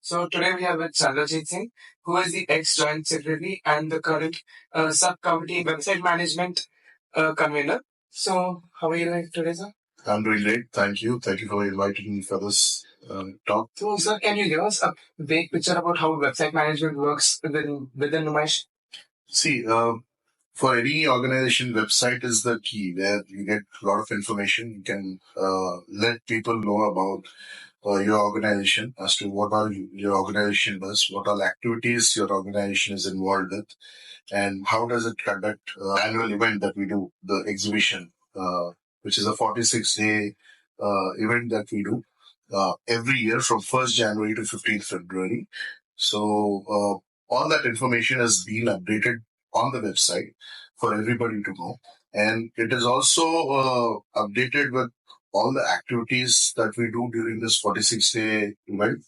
So today we have with Chandrajit Singh, who is the ex-joint secretary and the current subcommittee website management convener. So how are you doing today, sir? I'm doing great. Thank you. Thank you for inviting me for this talk. So, sir, can you give us a vague picture about how website management works within Numaish? See, for any organization, website is the key where you get a lot of information. You can let people know about your organization as to what all your organization does, what all activities your organization is involved with, and how does it conduct annual event that we do, the exhibition, which is a 46-day event that we do every year from 1st January to 15th February. So all that information has been updated on the website for everybody to know. And it is also updated with all the activities that we do during this 46-day event.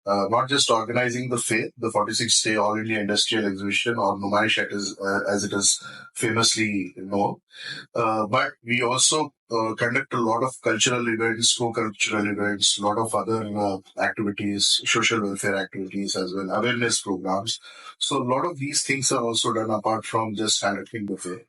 Not just organizing the fair, the 46-day All India Industrial Exhibition, or Numaish as it is famously known, but we also conduct a lot of cultural events, co-cultural events, a lot of other activities, social welfare activities as well, awareness programs. So a lot of these things are also done apart from just conducting the fair.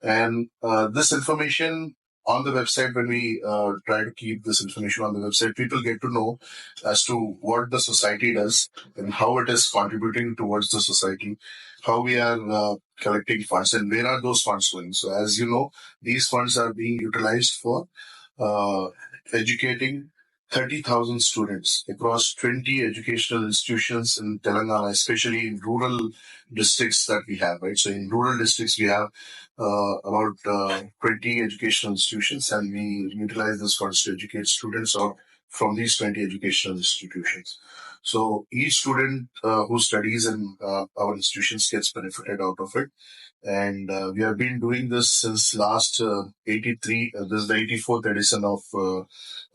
And this information on the website, when we try to keep this information on the website, people get to know as to what the society does and how it is contributing towards the society, how we are collecting funds and where are those funds going. So as you know, these funds are being utilized for educating 30,000 students across 20 educational institutions in Telangana, especially in rural districts that we have, right? So in rural districts, we have about 20 educational institutions, and we utilize those funds to educate students from these 20 educational institutions. So each student who studies in our institutions gets benefited out of it. And we have been doing this since last 83. This is the 84th edition of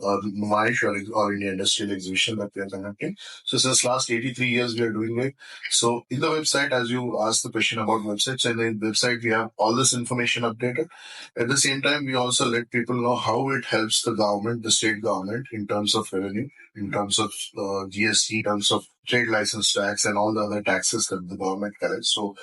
Numaish, or India Industrial Exhibition, that we are conducting. So since last 83 years, we are doing it. So in the website, as you asked the question about websites, and in the website, we have all this information updated. At the same time, we also let people know how it helps the government, the state government, in terms of revenue, in terms of GST, in terms of trade license tax, and all the other taxes that the government collects. So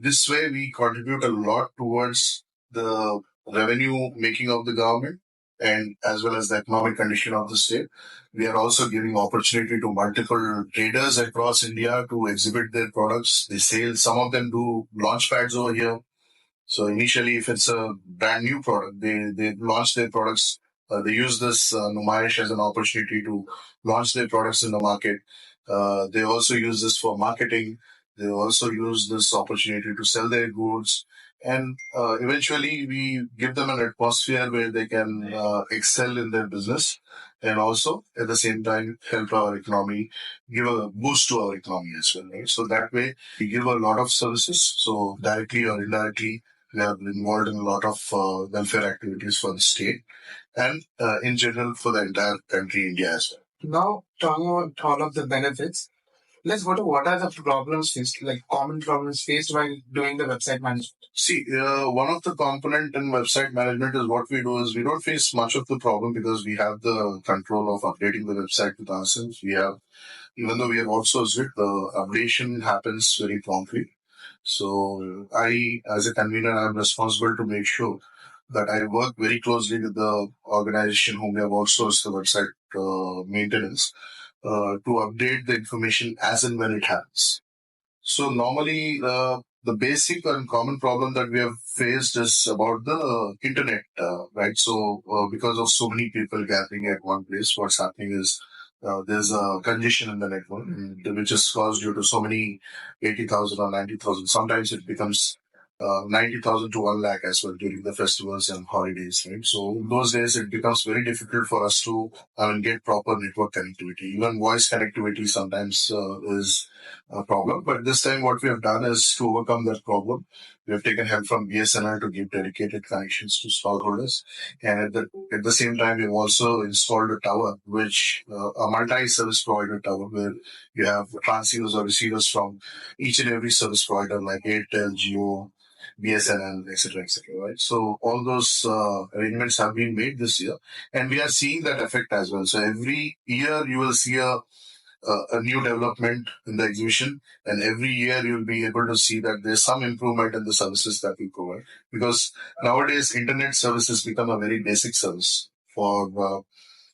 this way, we contribute a lot towards the revenue making of the government, and as well as the economic condition of the state. We are also giving opportunity to multiple traders across India to exhibit their products. They sell, some of them do launch pads over here. So initially, if it's a brand new product, they launch their products. They use this Numaish as an opportunity to launch their products in the market. They also use this for marketing. They also use this opportunity to sell their goods. And eventually, we give them an atmosphere where they can excel in their business, and also at the same time help our economy, give a boost to our economy as well. Right? So that way, we give a lot of services. So directly or indirectly, we are involved in a lot of welfare activities for the state and in general for the entire country, India as well. Now, talking about all of the benefits, let's go to what are the problems faced, like common problems faced while doing the website management. See, one of the component in website management is what we do is we don't face much of the problem because we have the control of updating the website with ourselves. We have, even though we have outsourced it, the updation happens very promptly. So I, as a convener, I'm responsible to make sure that I work very closely with the organization whom we have outsourced the website maintenance to update the information as and when it happens. So normally, the basic and common problem that we have faced is about the internet, right? So because of so many people gathering at one place, what's happening is there's a congestion in the network, which is caused due to so many 80,000 or 90,000. Sometimes it becomes 90,000 to 1 lakh as well during the festivals and holidays, right? So in those days, it becomes very difficult for us to get proper network connectivity. Even voice connectivity sometimes is a problem. But this time, what we have done is to overcome that problem. We have taken help from BSNL to give dedicated connections to stallholders. And at the same time, we've also installed a tower, which a multi-service provider tower, where you have transceivers or receivers from each and every service provider like Airtel, Jio, BSNL, etc., etc. Right? So all those arrangements have been made this year, and we are seeing that effect as well. So every year you will see a a new development in the exhibition, and every year you'll be able to see that there's some improvement in the services that we provide. Because nowadays, internet services become a very basic service for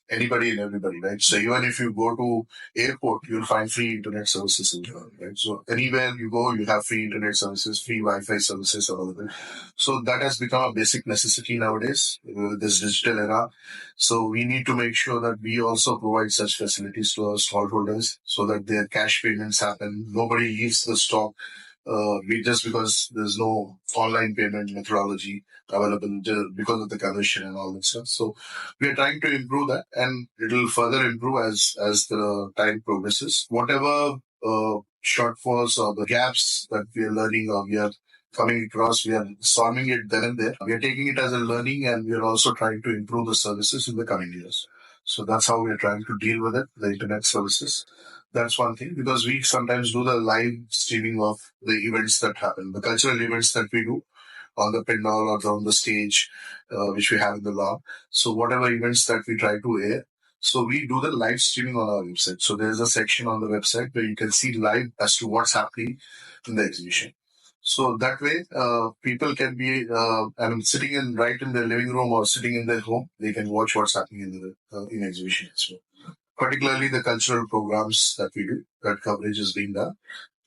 anybody and everybody, right? So even if you go to airport, you'll find free internet services as well, right? So anywhere you go, you have free internet services, free Wi-Fi services available. So that has become a basic necessity nowadays, this digital era. So we need to make sure that we also provide such facilities to our stallholders so that their cash payments happen. Nobody leaves the stock just because there's no online payment methodology available because of the conversion and all that stuff. So we are trying to improve that, and it will further improve as the time progresses. Whatever shortfalls or the gaps that we are learning or we are coming across, we are solving it then and there. We are taking it as a learning, and we are also trying to improve the services in the coming years. So that's how we are trying to deal with it, the internet services. That's one thing, because we sometimes do the live streaming of the events that happen, the cultural events that we do on the pandal or on the stage, which we have in the lawn. So whatever events that we try to air, so we do the live streaming on our website. So there's a section on the website where you can see live as to what's happening in the exhibition. So that way, people can be, sitting right in their living room or sitting in their home, they can watch what's happening in exhibition as well. Particularly the cultural programs that we do, that coverage is being done,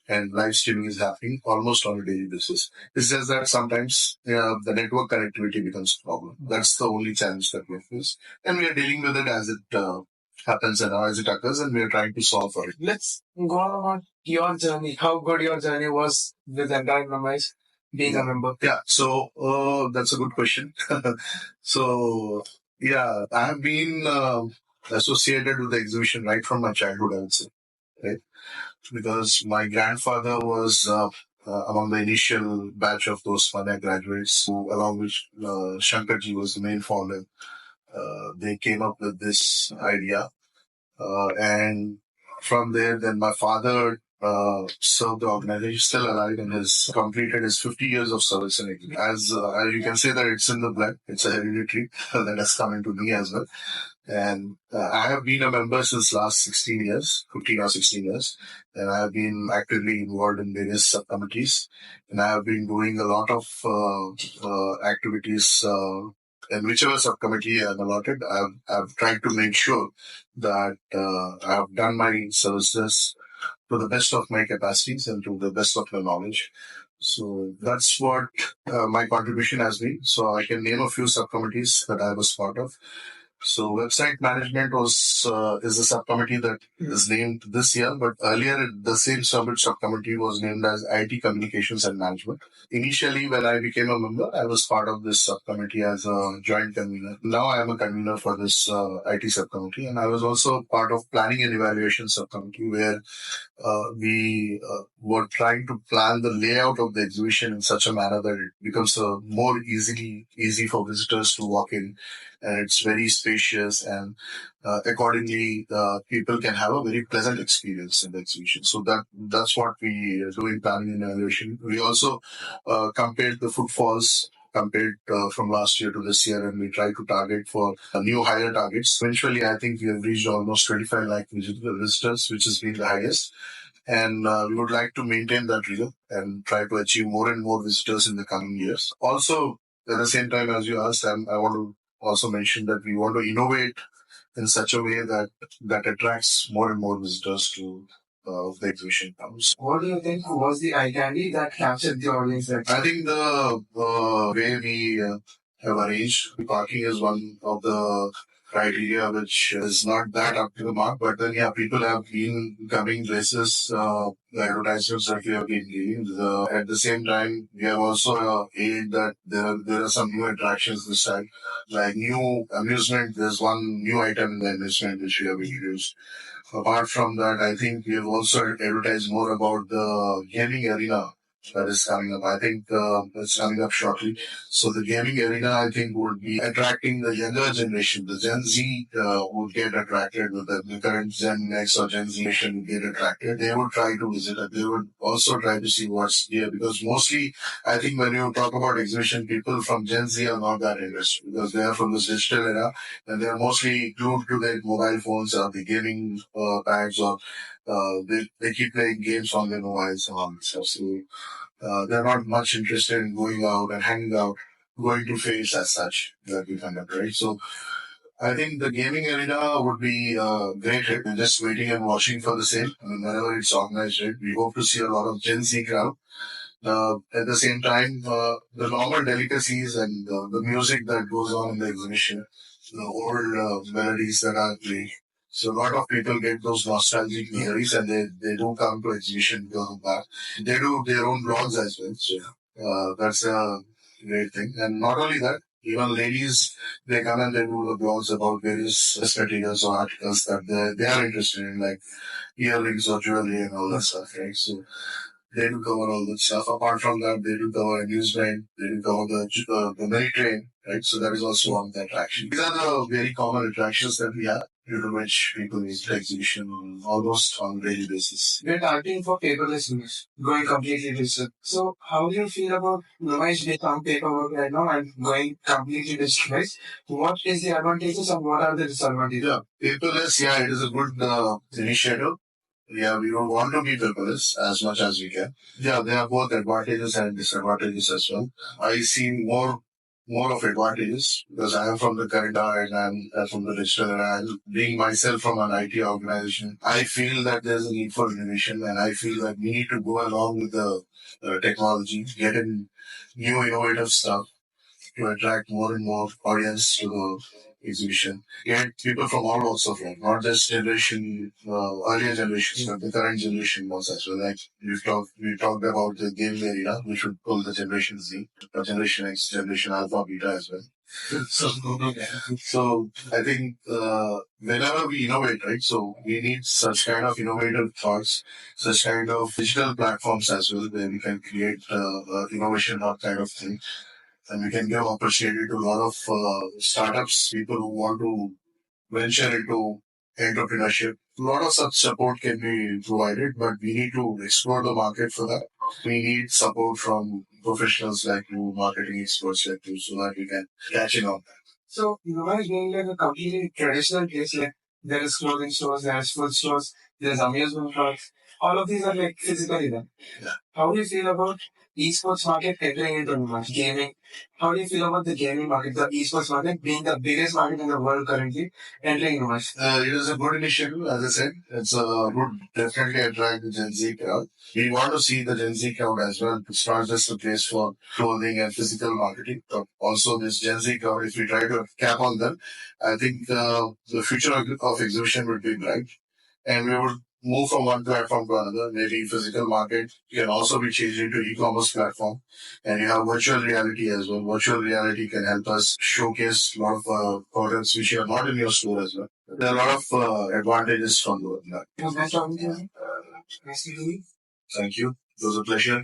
and live streaming is happening almost on a daily basis. It's just that sometimes the network connectivity becomes a problem. That's the only challenge that we face, and we are dealing with it as it happens and as it occurs, and we are trying to solve for it. Let's go on your journey. How good your journey was with entire Numaish being a member? Yeah, so that's a good question. So yeah, I have been associated with the exhibition right from my childhood, I would say, right? Because my grandfather was among the initial batch of those Manya graduates, who, along with Shankarji, was the main founder. They came up with this idea, and from there, then my father served the organization, still alive, and has completed his 50 years of service in it. As you can say that it's in the blood, it's a hereditary that has come into me as well. And I have been a member since last 16 years, 15 or 16 years. And I have been actively involved in various subcommittees. And I have been doing a lot of activities in whichever subcommittee I am allotted. I've tried to make sure that I have done my services to the best of my capacities and to the best of my knowledge. So that's what my contribution has been. So I can name a few subcommittees that I was part of. So website management is a subcommittee that is named this year, but earlier the same subcommittee was named as IT Communications and Management. Initially, when I became a member, I was part of this subcommittee as a joint convener. Now I am a convener for this IT subcommittee, and I was also part of planning and evaluation subcommittee, where we were trying to plan the layout of the exhibition in such a manner that it becomes more easy for visitors to walk in, and it's very spacious, and accordingly people can have a very pleasant experience in the exhibition. So that's what we do in planning and evaluation. We also compared the footfalls compared from last year to this year, and we try to target for new higher targets. Eventually, I think we have reached almost 25 lakh visitors, which has been the highest. And we would like to maintain that rhythm and try to achieve more and more visitors in the coming years. Also, at the same time, as you asked, I want to also mention that we want to innovate in such a way that attracts more and more visitors to the exhibition comes. What do you think was the identity that captured the audience? I think the way we have arranged parking is one of the criteria which is not that up to the mark, but then yeah, people have been coming places, the advertisements that we have been giving. At the same time, we have also aimed that there are some new attractions this time, like new amusement. There's one new item in the amusement which we have introduced. Apart from that, I think we have also advertised more about the gaming arena that is coming up. I think it's coming up shortly. So the gaming arena, I think, would be attracting the younger generation. The Gen Z would get attracted with the current Gen X or Gen Z generation would get attracted. They would try to visit it. They would also try to see what's here, because mostly, I think when you talk about exhibition, people from Gen Z are not that interested because they are from this digital era, and they are mostly glued to their mobile phones or the gaming pads or they keep playing games on their mobiles and all that stuff. So they're not much interested in going out and hanging out, going to face as such that we conduct, right? So I think the gaming arena would be a great hit. We're just waiting and watching for the same. I mean, whenever it's organized, right, we hope to see a lot of Gen Z crowd. At the same time, the normal delicacies and the music that goes on in the exhibition, the old melodies that are played. So a lot of people get those nostalgic memories and they do come to exhibition because of that. They do their own blogs as well. So that's a great thing. And not only that, even ladies, they come and they do the blogs about various materials or articles that they are interested in, like earrings or jewelry and all that stuff, right? So they do cover all that stuff. Apart from that, they do cover amusement. They do cover the mini train, right? So that is also one of the attractions. These are the very common attractions that we have, due to which people visit the exhibition almost on a daily basis. We're targeting for paperless image, going completely digital. So how do you feel about Numaish being on paperwork right now and going completely digitalized? What is the advantages and what are the disadvantages? Yeah, paperless, yeah, it is a good initiative. Yeah, we don't want to be paperless as much as we can. Yeah, there are both advantages and disadvantages as well. I see more of advantages because I am from the current era and I'm from the digital era. And being myself from an IT organization, I feel that there's a need for innovation, and I feel that we need to go along with the technology, get in new innovative stuff to attract more and more audience to the exhibition. Get people from all walks of life, not just earlier generations, but the current generation was as well. Like we talked about the game arena, which would pull the Generation Z, Generation X, Generation Alpha, Beta as well. So, so I think whenever we innovate, right? So we need such kind of innovative thoughts, such kind of digital platforms as well, where we can create innovation, that kind of thing, and we can give opportunity to a lot of startups, people who want to venture into entrepreneurship. A lot of such support can be provided, but we need to explore the market for that. We need support from professionals like you, marketing experts like you, so that we can catch in on that. So, Nova is being like a completely traditional place, like there is clothing stores, there is food stores, there's amusement parks. All of these are like physically done. Yeah. How do you feel about esports market entering into gaming? How do you feel about the gaming market, the esports market being the biggest market in the world currently, entering Numaish? It is a good initiative, as I said. It's a good, definitely attract the Gen Z crowd. We want to see the Gen Z crowd as well. It's not just a place for clothing and physical marketing, but also this Gen Z crowd. If we try to cap on them, I think the future of exhibition would be bright, and we would move from one platform to another. Maybe physical market can also be changed into e-commerce platform, and you have virtual reality as well. Virtual reality can help us showcase a lot of products which are not in your store as well. There are a lot of advantages from that. It was nice talking to you. Nice to meet you. Thank you. It was a pleasure.